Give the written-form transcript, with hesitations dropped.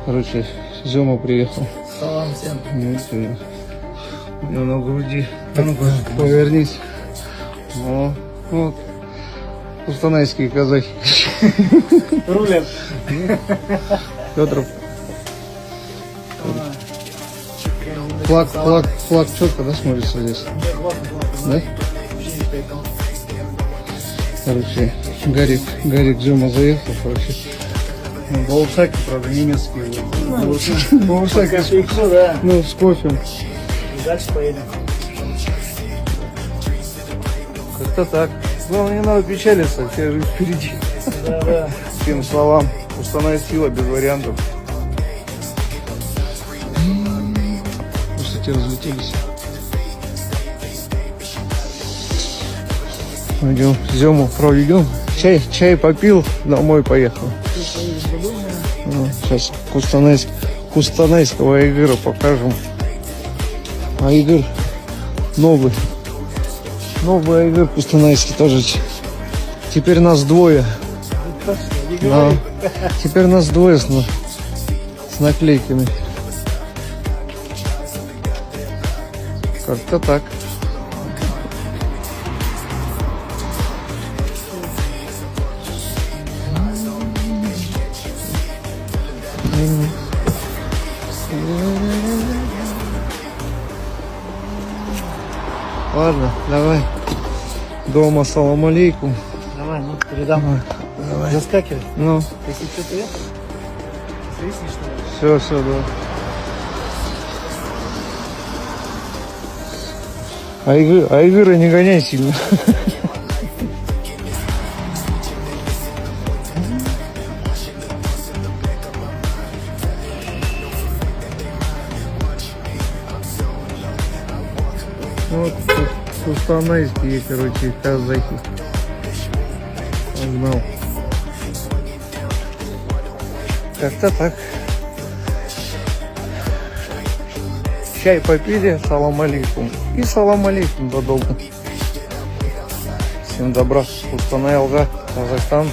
Короче, Зема приехал. Салам всем. У него на груди. Повернись. О, вот. Кустанайские казахи. Рулят. Петров. Флаг четко, да, смотрится здесь? Да? Короче, Гарик Зема заехал, короче. Баурсаки, правда, немецкие. Баурсаки, да. ну, с кофе. Дальше поедем. Как-то так. Главное, не надо печалиться, вся жизнь впереди. Да. Всем словам, Кустанай сила, без вариантов. Кстати, разлетелись. Пойдем, Зему проведем. Чай попил, домой поехал. Сейчас кустанайского Айгыра покажем. Айгыр новый. Новый Айгыр кустанайский тоже. Теперь нас двое. Да. Теперь нас двое с наклейками. Как-то так. Ладно, давай. Дома, салам алейкум. Давай, ну, передам. Давай. Заскакивай. Ну, Если что-то это, свистни, что ли? все, да. Айгыра не гоняй сильно. Вот кустанайские, короче, казахи. Погнал. Как-то так. Чай попили, салам алейкум. И салам алейкум до дома. Всем добра. Кустанай, Алга, Казахстан.